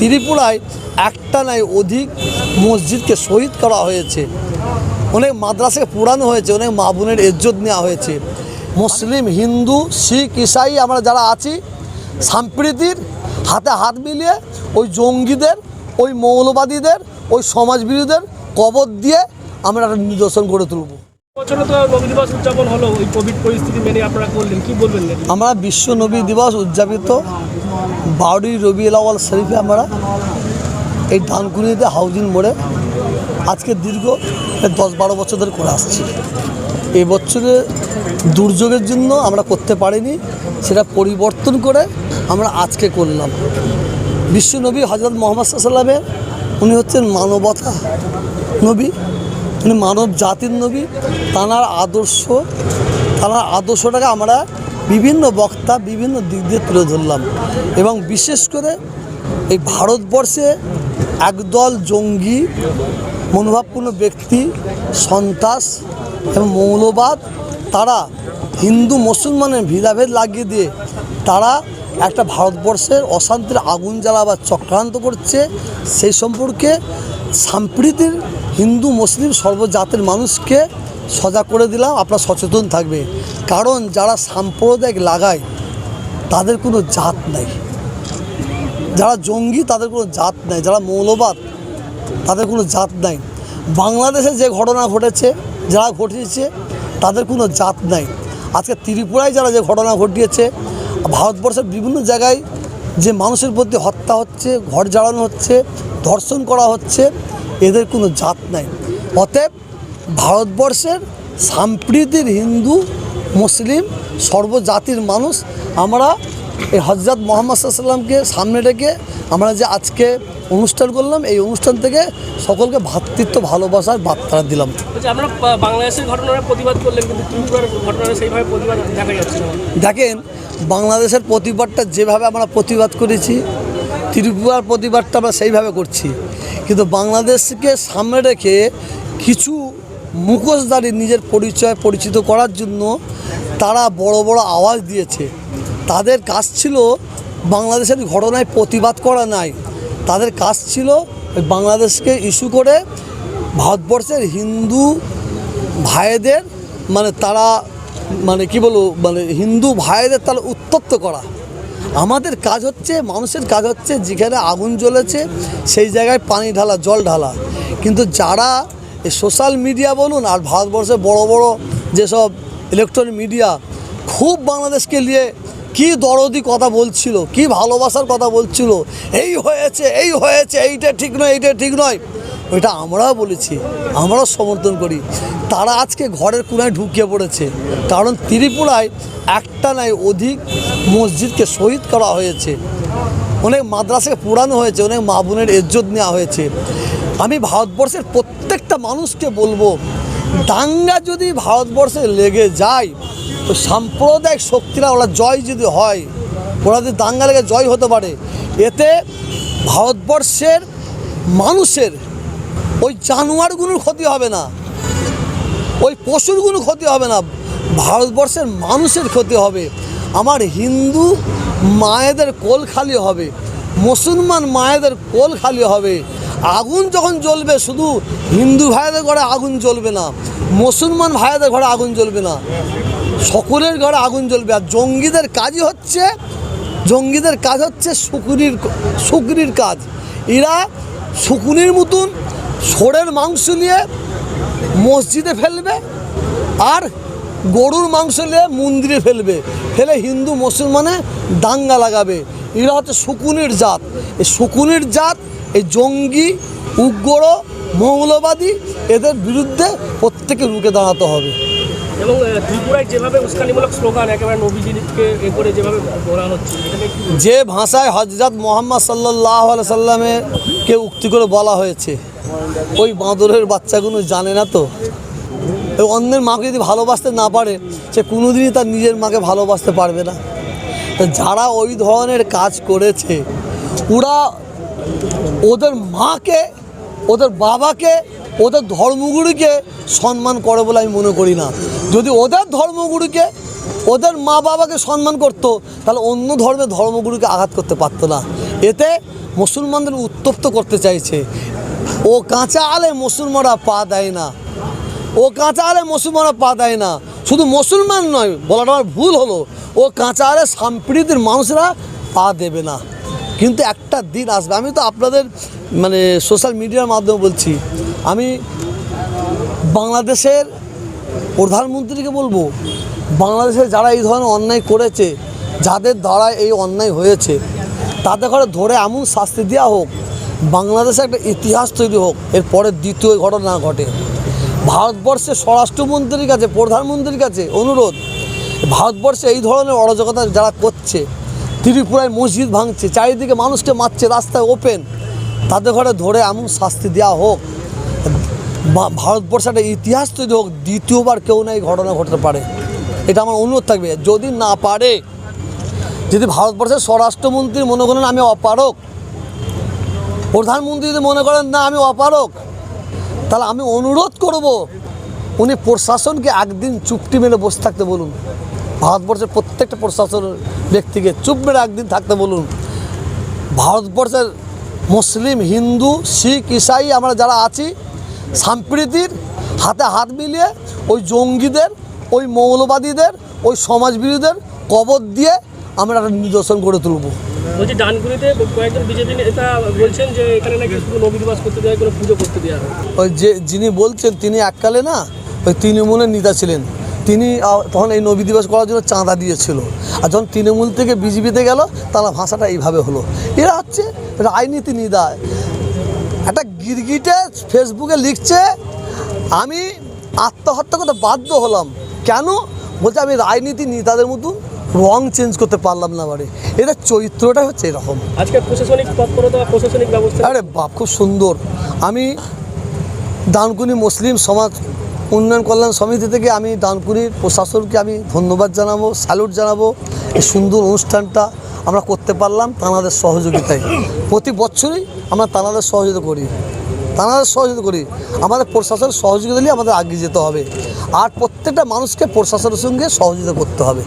ত্রিপুরায় একটা নয় অধিক মসজিদকে শহীদ করা হয়েছে, অনেক মাদ্রাসাকে পুরানো হয়েছে, অনেক মা বোনের ইজ্জত নেওয়া হয়েছে। মুসলিম, হিন্দু, শিখ, ইসাই আমরা যারা আছি সম্প্রীতির হাতে হাত মিলিয়ে ওই জঙ্গিদের, ওই মৌলবাদীদের, ওই সমাজবিরোধীদের কবর দিয়ে আমরা একটা নিদর্শন গড়ে তুলব। বছরে তো নবী দিবস উদযাপন হলো, ওই কোভিড পরিস্থিতি মেনে আপনারা করলেন, কি বলবেন? আমরা বিশ্ব নবী দিবস উদযাপিত 12ই রবিউল আউয়াল শরীফে আমরা এই ডানকুনিতে হাউজিং মোড়ে আজকে দীর্ঘ 10-12 বছর ধরে করে আসছি। এই বছরে দুর্যোগের জন্য আমরা করতে পারিনি, সেটা পরিবর্তন করে আমরা আজকে করলাম। বিশ্ব নবী হযরত মুহাম্মদ সাল্লাল্লাহু আলাইহি ওয়াসাল্লামের উনি হচ্ছেন মানবতা নবী, উনি মানব জাতির নবী। তাঁর আদর্শটাকে আমরা বিভিন্ন বক্তা বিভিন্ন দিক দিয়ে তুলে ধরলাম। এবং বিশেষ করে এই ভারতবর্ষে একদল জঙ্গি মনোভাবপূর্ণ ব্যক্তি, সন্ত্রাস এবং মৌলবাদ, তারা হিন্দু মুসলমানের ভেদাভেদ লাগিয়ে দিয়ে তারা একটা ভারতবর্ষের অশান্তির আগুন জ্বালাবার চক্রান্ত করছে। সেই সম্পর্কে সম্প্রীতির হিন্দু মুসলিম সর্বজাতের মানুষকে সজাগ করে দিলাম, আপনারা সচেতন থাকবে। কারণ যারা সাম্প্রদায়িক লাগায় তাদের কোনো জাত নাই, যারা জঙ্গি তাদের কোনো জাত নাই, যারা মৌলবাদ তাদের কোনো জাত নাই। বাংলাদেশে যে ঘটনা ঘটেছে, যারা ঘটিয়েছে তাদের কোনো জাত নাই। আজকে ত্রিপুরায় যারা যে ঘটনা ঘটিয়েছে, ভারতবর্ষের বিভিন্ন জায়গায় যে মানুষের প্রতি হত্যা হচ্ছে, ঘর জ্বালানো হচ্ছে, ধর্ষণ করা হচ্ছে, এদের কোনো জাত নাই। অতএব ভারতবর্ষের সম্প্রীতির হিন্দু মুসলিম সর্বজাতির মানুষ আমরা এই হযরত মুহাম্মদ সাল্লাল্লাহু আলাইহি ওয়াসাল্লামকে সামনে রেখে আমরা যে আজকে অনুষ্ঠান করলাম, এই অনুষ্ঠান থেকে সকলকে ভ্রাতৃত্ব ভালোবাসার বার্তা দিলাম। আমরা বাংলাদেশের ঘটনার প্রতিবাদ করলেন, কিন্তু ত্রিপুরার ঘটনার সেইভাবে প্রতিবাদ দেখা যাচ্ছে না। দেখেন, বাংলাদেশের প্রতিবাদটা যেভাবে আমরা প্রতিবাদ করেছি, ত্রিপুরার প্রতিবাদটা আমরা সেইভাবে করছি। কিন্তু বাংলাদেশকে সামনে রেখে কিছু মুখোশধারী নিজের পরিচয় পরিচিত করার জন্য তারা বড় বড় আওয়াজ দিয়েছে। তাদের কাজ ছিল বাংলাদেশের ঘটনায় প্রতিবাদ করা নাই, তাদের কাজ ছিল বাংলাদেশকে ইস্যু করে ভারতবর্ষের হিন্দু ভাইদের তারা কি বলবো হিন্দু ভাইদের তারা উত্তপ্ত করা। আমাদের কাজ হচ্ছে, মানুষের কাজ হচ্ছে যেখানে আগুন জ্বলেছে সেই জায়গায় পানি ঢালা, জল ঢালা। কিন্তু যারা এই সোশ্যাল মিডিয়া বলুন আর ভারতবর্ষের বড় বড় যেসব ইলেকট্রনিক মিডিয়া খুব বাংলাদেশকে নিয়ে কি দরদি কথা বলছিল, কি ভালোবাসার কথা বলছিল, এই হয়েছে, এইটা ঠিক নয়, এইটা ঠিক নয়, ওইটা আমরাও বলেছি, আমরাও সমর্থন করি। তারা আজকে ঘরের কোনায় ঢুকিয়ে পড়েছে। কারণ ত্রিপুরায় একটা নয় অধিক মসজিদকে শহীদ করা হয়েছে, অনেক মাদ্রাসাকে পুরানো হয়েছে, অনেক মা বোনের ইজ্জত নেওয়া হয়েছে। আমি ভারতবর্ষের প্রত্যেকটা মানুষকে বলবো, দাঙ্গা যদি ভারতবর্ষে লেগে যায় তো সাম্প্রদায়িক শক্তিরা ওরা জয় যদি হয়, ওরা যদি দাঙ্গা লেগে জয় হতে পারে, এতে ভারতবর্ষের মানুষের ওই জানোয়ারগুলোর ক্ষতি হবে না, ওই পশুরগুলো ক্ষতি হবে না, ভারতবর্ষের মানুষের ক্ষতি হবে। আমার হিন্দু মায়েদের কোল খালি হবে, মুসলমান মায়েদের কোল খালি হবে। আগুন যখন জ্বলবে, শুধু হিন্দু ভাইদের ঘরে আগুন জ্বলবে না, মুসলমান ভাইদের ঘরে আগুন জ্বলবে না, সকলের ঘরে আগুন জ্বলবে। আর জঙ্গিদের কাজ হচ্ছে শুকরির কাজ। এরা শুকুনির মতন ষোঁড়ের মাংস নিয়ে মসজিদে ফেলবে আর গরুর মাংস নিয়ে মন্দিরে ফেলে হিন্দু মুসলমানে দাঙ্গা লাগাবে। এরা হচ্ছে শুকুনির জাত। এই শুকুনির জাত, এই জঙ্গি, উগ্র, মৌলবাদী, এদের বিরুদ্ধে প্রত্যেকে রুখে দাঁড়াতে হবে। এবং ত্রিপুরায় যেভাবে উস্কানিমূলক স্লোগান একেবারে নবীজিকে করে যেভাবে বলা হচ্ছে, যে ভাষায় হযরত মুহাম্মদ সাল্লাল্লাহু আলাইহি সাল্লামকে উক্তি করে বলা হয়েছে, ওই বাঁদরের বাচ্চাগুলো জানে না তো। অন্যের মাকে যদি ভালোবাসতে না পারে, সে কোনোদিনই তার নিজের মাকে ভালোবাসতে পারবে না। তো যারা ওই ধরনের কাজ করেছে, ওরা ওদের মাকে, ওদের বাবাকে, ওদের ধর্মগুরুকে সম্মান করে বলে আমি মনে করি না। যদি ওদের ধর্মগুরুকে, ওদের মা বাবাকে সম্মান করতো, তাহলে অন্য ধর্মের ধর্মগুরুকে আঘাত করতে পারতো না। এতে মুসলমানদের উত্তপ্ত করতে চাইছে। ও কাঁচা আলে মুসলমানরা পা দেয় না, ও কাঁচা আলে মুসলমানরা পা দেয় না। শুধু মুসলমান নয়, বলাটা আমার ভুল হলো, ও কাঁচা আলে সম্প্রীতির মানুষরা পা দেবে না। কিন্তু একটা দিন আসবে, আমি তো আপনাদের মানে সোশ্যাল মিডিয়ার মাধ্যমে বলছি, আমি বাংলাদেশের প্রধানমন্ত্রীকে বলবো, বাংলাদেশে যারা এই ধরনের অন্যায় করেছে, যাদের দ্বারা এই অন্যায় হয়েছে, তাদের ঘরে ধরে এমন শাস্তি দেওয়া হোক, বাংলাদেশে একটা ইতিহাস তৈরি হোক, এরপরে দ্বিতীয় ঘটনা না ঘটে। ভারতবর্ষের স্বরাষ্ট্রমন্ত্রীর কাছে, প্রধানমন্ত্রীর কাছে অনুরোধ, ভারতবর্ষে এই ধরনের অরাজকতা যারা করছে, ত্রিপুরায় মসজিদ ভাঙছে, চারিদিকে মানুষকে মারছে, রাস্তায় ওপেন, তাদের ঘরে ধরে এমন শাস্তি দেওয়া হোক, ভারতবর্ষে একটা ইতিহাস তৈরি হোক, দ্বিতীয়বার কেউ না এই ঘটনা ঘটতে পারে। এটা আমার অনুরোধ থাকবে। যদি না পারে, যদি ভারতবর্ষের স্বরাষ্ট্রমন্ত্রী মনে করেন আমি অপারক, প্রধানমন্ত্রী যদি মনে করেন না আমি অপারক, তাহলে আমি অনুরোধ করব উনি প্রশাসনকে একদিন চুপটি মেরে বসে থাকতে বলুন। ভারতবর্ষের প্রত্যেকটা প্রশাসন ব্যক্তিকে চুপ মেরে একদিন থাকতে বলুন। ভারতবর্ষের মুসলিম, হিন্দু, শিখ, ইসাই আমরা যারা আছি, সম্প্রীতির হাতে হাত মিলিয়ে ওই জঙ্গিদের, ওই মৌলবাদীদের, ওই সমাজবিরোধীদের কবর দিয়ে আমরা একটা নিদর্শন গড়ে তুলব। বলছি ডানকুনিতে কয়েকজন বিজেপি নেতা বলছেন যে এখানে নাকি শুধু নবী দিবস করতে দেওয়া, কোনো পুজো করতে দেওয়া হয়। ওই যে যিনি বলছেন তিনি এককালে না ওই তৃণমূলের নেতা ছিলেন, তিনি তখন এই নবী দিবস করার জন্য চাঁদা দিয়েছিল। আর যখন তৃণমূল থেকে বিজেপিতে গেল, তাহলে ভাষাটা এইভাবে হলো। এরা হচ্ছে রাজনীতি নিদায়। একটা গিরগিটে ফেসবুকে লিখছে আমি আত্মহত্যা করতে বাধ্য হলাম, কেন বলছে আমি রাজনীতি নেতাদের মতো রং চেঞ্জ করতে পারলাম না। বাড়ি এদের চরিত্রটা হচ্ছে এরকম। আজকে প্রশাসনিক তৎপরতা, প্রশাসনিক ব্যবস্থা, আরে বাপ, খুব সুন্দর। আমি ডানকুনি মুসলিম সমাজ উন্নয়ন কল্যাণ সমিতি থেকে আমি ডানকুনির প্রশাসনকে আমি ধন্যবাদ জানাবো, স্যালুট জানাবো। এই সুন্দর অনুষ্ঠানটা আমরা করতে পারলাম তাঁদের সহযোগিতায়। প্রতি বছরই আমরা তাঁদের সহযোগিতা করি, আমাদের প্রশাসনের সহযোগিতা নিয়ে আমাদের এগিয়ে যেতে হবে। আর প্রত্যেকটা মানুষকে প্রশাসনের সঙ্গে সহযোগিতা করতে হবে।